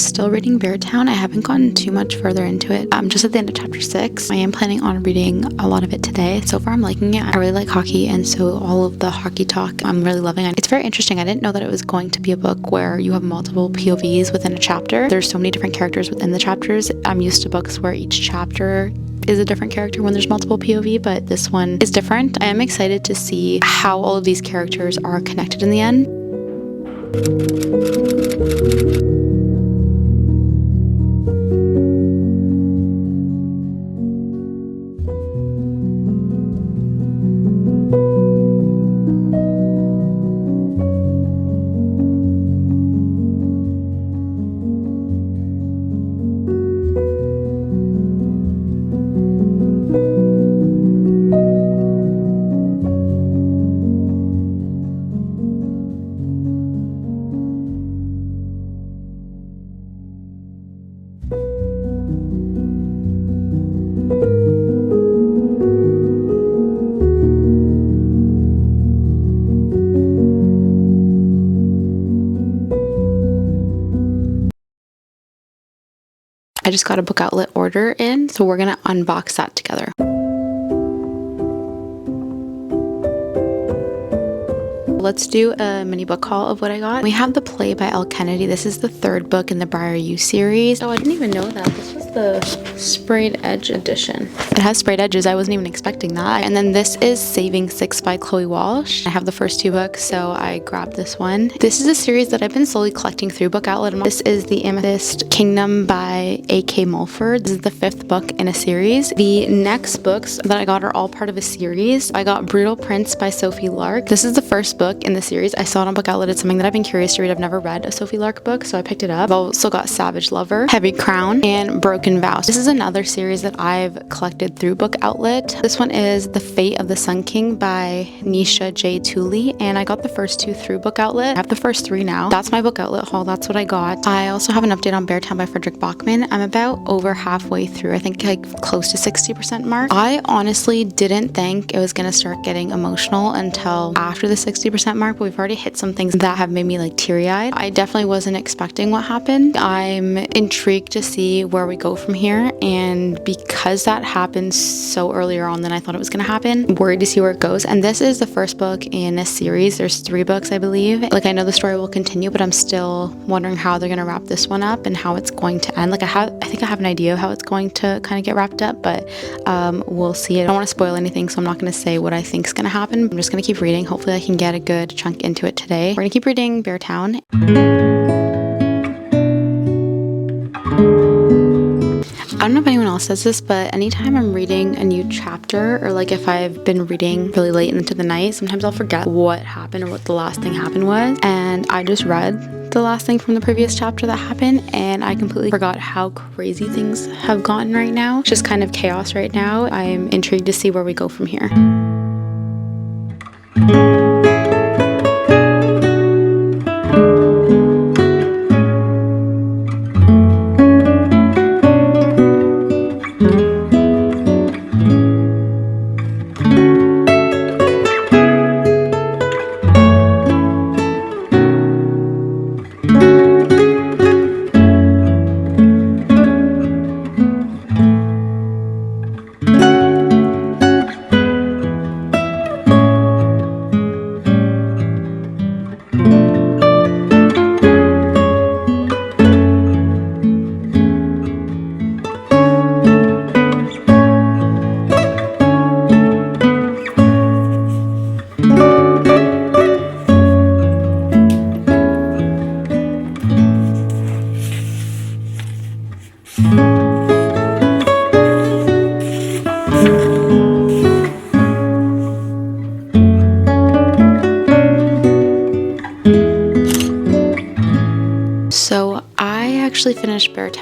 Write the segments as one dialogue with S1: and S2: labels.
S1: still reading Beartown. I haven't gotten too much further into it. I'm just at the end of chapter 6. I am planning on reading a lot of it today. So far I'm liking it. I really like hockey, and so all of the hockey talk I'm really loving it. It's very interesting. I didn't know that it was going to be a book where you have multiple POVs within a chapter. There's so many different characters within the chapters. I'm used to books where each chapter is a different character when there's multiple POV, but this one is different. I am excited to see how all of these characters are connected in the end. I just got a book outlet order in, so we're gonna unbox that together. Let's do a mini book haul of what I got. We have The Play by Elle Kennedy. This is the 3rd book in the Briar U series. Oh, I didn't even know that. This was the sprayed edge edition. It has sprayed edges. I wasn't even expecting that. And then this is Saving 6 by Chloe Walsh. I have the first 2 books, so I grabbed this one. This is a series that I've been slowly collecting through Book Outlet. This is The Amethyst Kingdom by A.K. Mulford. This is the 5th book in a series. The next books that I got are all part of a series. I got Brutal Prince by Sophie Lark. This is the first book in the series. I saw it on Book Outlet. It's something that I've been curious to read. I've never read a Sophie Lark book, so I picked it up. I've also got Savage Lover, Heavy Crown, and Broken Vows. This is another series that I've collected through Book Outlet. This one is The Fate of the Sun King by Nisha J. Tooley, and I got the first 2 through Book Outlet. I have the first 3 now. That's my Book Outlet haul. That's what I got. I also have an update on Beartown by Frederick Bachman. I'm about over halfway through. I think like close to 60% mark. I honestly didn't think it was gonna start getting emotional until after the 60% mark, but we've already hit some things that have made me like teary-eyed. I definitely wasn't expecting what happened. I'm intrigued to see where we go from here, and because that happened so earlier on than I thought it was going to happen, I'm worried to see where it goes. And this is the first book in a series. There's 3 books, I believe. Like, I know the story will continue, but I'm still wondering how they're going to wrap this one up and how it's going to end. Like, I think I have an idea of how it's going to kind of get wrapped up, but we'll see. I don't want to spoil anything, so I'm not going to say what I think is going to happen. I'm just going to keep reading. Hopefully I can get a good chunk into it today. We're going to keep reading Beartown. I don't know if anyone else says this, but anytime I'm reading a new chapter, or like if I've been reading really late into the night, sometimes I'll forget what happened or what the last thing happened was. And I just read the last thing from the previous chapter that happened, and I completely forgot how crazy things have gotten right now. It's just kind of chaos right now. I'm intrigued to see where we go from here.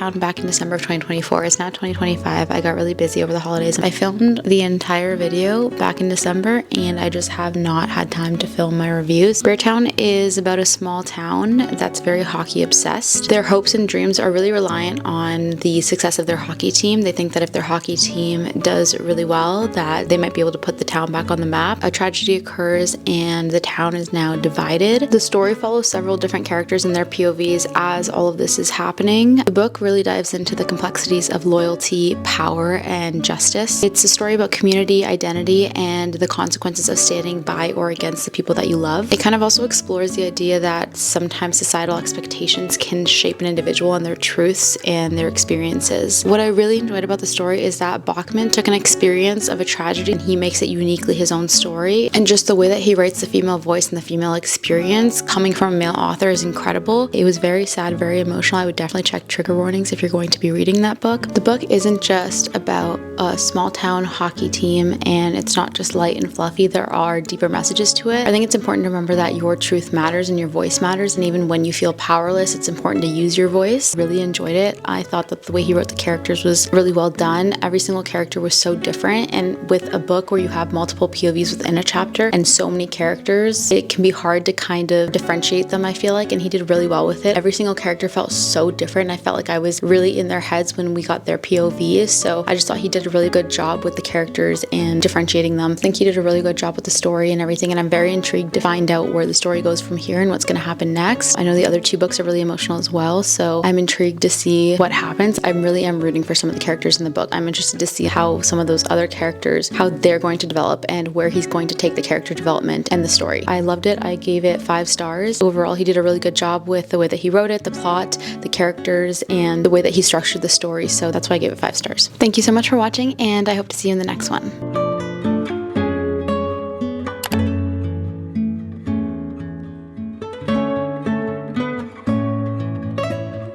S1: Beartown back in December of 2024. It's now 2025. I got really busy over the holidays. I filmed the entire video back in December and I just have not had time to film my reviews. Beartown is about a small town that's very hockey obsessed. Their hopes and dreams are really reliant on the success of their hockey team. They think that if their hockey team does really well, that they might be able to put the town back on the map. A tragedy occurs and the town is now divided. The story follows several different characters and their POVs as all of this is happening. The book really dives into the complexities of loyalty, power, and justice. It's a story about community, identity, and the consequences of standing by or against the people that you love. It kind of also explores the idea that sometimes societal expectations can shape an individual and their truths and their experiences. What I really enjoyed about the story is that Bachman took an experience of a tragedy and he makes it uniquely his own story. And just the way that he writes the female voice and the female experience coming from a male author is incredible. It was very sad, very emotional. I would definitely check trigger warnings if you're going to be reading that book. The book isn't just about a small town hockey team and it's not just light and fluffy. There are deeper messages to it. I think it's important to remember that your truth matters and your voice matters, and even when you feel powerless, it's important to use your voice. I really enjoyed it. I thought that the way he wrote the characters was really well done. Every single character was so different, and with a book where you have multiple POVs within a chapter and so many characters, it can be hard to kind of differentiate them, I feel like, and he did really well with it. Every single character felt so different. I felt like I was really in their heads when we got their POVs, so I just thought he did a really good job with the characters and differentiating them. I think he did a really good job with the story and everything, and I'm very intrigued to find out where the story goes from here and what's going to happen next. I know the other two books are really emotional as well, so I'm intrigued to see what happens. I really am rooting for some of the characters in the book. I'm interested to see how some of those other characters, how they're going to develop and where he's going to take the character development and the story. I loved it. I gave it 5 stars. Overall, he did a really good job with the way that he wrote it, the plot, the characters, and the way that he structured the story, so that's why I gave it 5 stars. Thank you so much for watching, and I hope to see you in the next one.